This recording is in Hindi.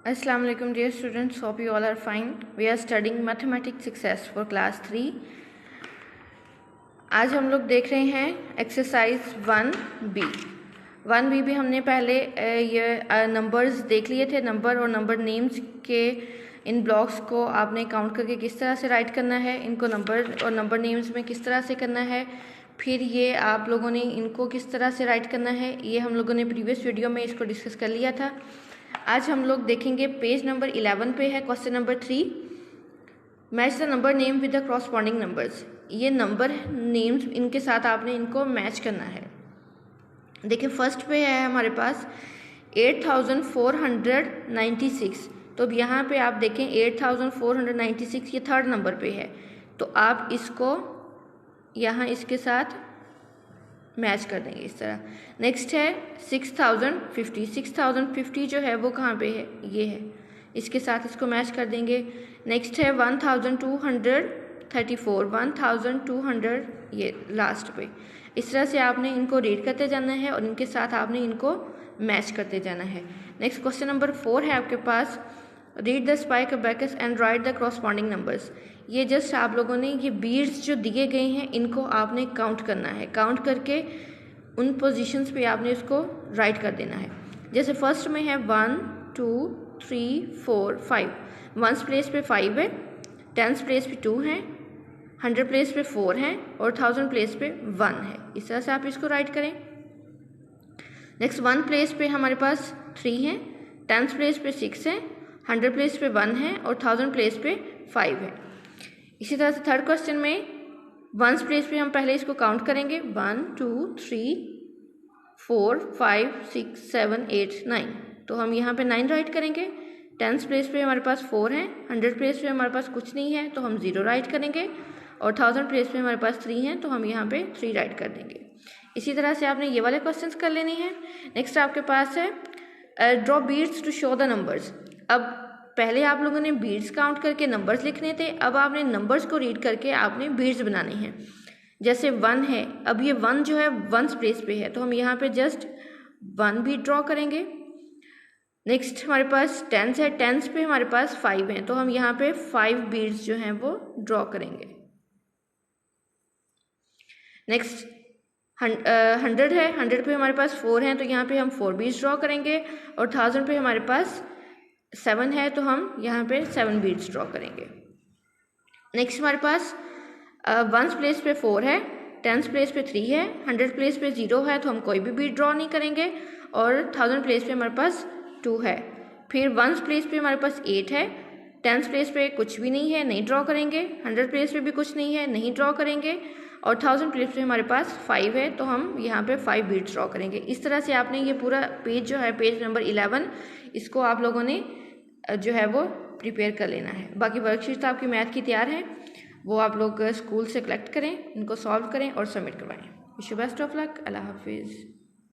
Assalamu alaikum dear students, hope you all are fine. We are studying mathematics success for class 3. आज हम लोग देख रहे हैं एक्सरसाइज 1B भी हमने पहले ये नंबर्स देख लिए थे। नंबर और नंबर नेम्स के इन ब्लॉक्स को आपने काउंट करके किस तरह से राइट करना है, इनको नंबर और नंबर नेम्स में किस तरह से करना है, फिर ये आप लोगों ने इनको किस तरह से राइट करना है, ये हम लोगों ने प्रीवियस वीडियो में इसको डिस्कस कर लिया था। आज हम लोग देखेंगे पेज नंबर 11 पे है question number 3, match the number name with the corresponding numbers. ये नंबर नेम्स इनके साथ आपने इनको मैच करना है। देखिए फर्स्ट पे है हमारे पास 8496, तो अब यहाँ पे आप देखें 8496 ये थर्ड नंबर पे है, तो आप इसको यहाँ इसके साथ मैच कर देंगे इस तरह। नेक्स्ट है 6050 जो है वो कहाँ पे है, ये है, इसके साथ इसको मैच कर देंगे। नेक्स्ट है 1234, ये लास्ट पे। इस तरह से आपने इनको रीड करते जाना है और इनके साथ आपने इनको मैच करते जाना है। नेक्स्ट क्वेश्चन नंबर 4 है आपके पास, read the spike abacus and write the corresponding numbers. ये जस्ट आप लोगों ने ये बीड्स जो दिए गए हैं इनको आपने काउंट करना है, काउंट करके उन पोजीशंस पे आपने इसको राइट कर देना है। जैसे फर्स्ट में है 1 2 3 4 5, 1 प्लेस पे 5 है, 10 प्लेस पे 2 है, 100 प्लेस पे 4 है और 1000 प्लेस पे 1 है। इस तरह से आप इसको राइट करें। नेक्स्ट 1 प्लेस पे हमारे पास 3 है, 10 प्लेस पे 6 है, 100 प्लेस पे 1 है और 1000 प्लेस पे 5 है। इसी तरह से थर्ड क्वेश्चन में 1 प्लेस पे हम पहले इसको काउंट करेंगे 1 2 3 4 5 6 7 8 9, तो हम यहाँ पे 9 राइट करेंगे। 10 प्लेस पे हमारे पास 4 है, 100 प्लेस पे हमारे पास कुछ नहीं है तो हम 0 राइट करेंगे और 1000 प्लेस पे हमारे पास 3 है तो हम यहाँ पे 3 राइट कर देंगे। इसी तरह से आपने ये वाले क्वेश्चंस कर लेने हैं। नेक्स्ट आपके पास है draw beads to show the numbers. अब पहले आप लोगों ने बीड्स काउंट करके नंबर्स लिखने थे, अब आपने नंबर्स को रीड करके आपने बीड्स बनाने हैं। जैसे 1 है, अब ये 1 जो है 1 प्लेस पे है तो हम यहाँ पे जस्ट 1 बीड ड्रॉ करेंगे। नेक्स्ट हमारे पास 10 है, 10 पे हमारे पास 5 हैं तो हम यहाँ पे 5 बीड्स जो हैं वो ड्रॉ करेंगे। नेक्स्ट 100 है, 100 पे हमारे पास 4 हैं तो यहाँ पे हम 4 बीड्स ड्रॉ करेंगे और 1000 पे हमारे पास 7 है तो हम यहाँ पे 7 बीड्स ड्रॉ करेंगे। नेक्स्ट हमारे पास 1 प्लेस पे 4 है, 10 प्लेस पे 3 है, 100 प्लेस पे 0 है तो हम कोई भी बीड ड्रॉ नहीं करेंगे और 1000 प्लेस पे हमारे पास 2 है। फिर 1 प्लेस पे हमारे पास 8 है, 10 प्लेस पे कुछ भी नहीं है, नहीं ड्रॉ करेंगे, 100 प्लेस पे भी कुछ नहीं है, नहीं ड्रॉ करेंगे और 1000 प्लेस पे हमारे पास 5 है तो हम यहाँ पे 5 बीड्स ड्रॉ करेंगे। इस तरह से आपने ये पूरा पेज जो है पेज नंबर 11 इसको आप लोगों ने जो है वो प्रिपेयर कर लेना है। बाकी वर्कशीट तो आपकी मैथ की तैयार है, वो आप लोग स्कूल से कलेक्ट करें, इनको सॉल्व करें और सबमिट करवाएं। Wish you best of luck. अल्लाह हाफिज़।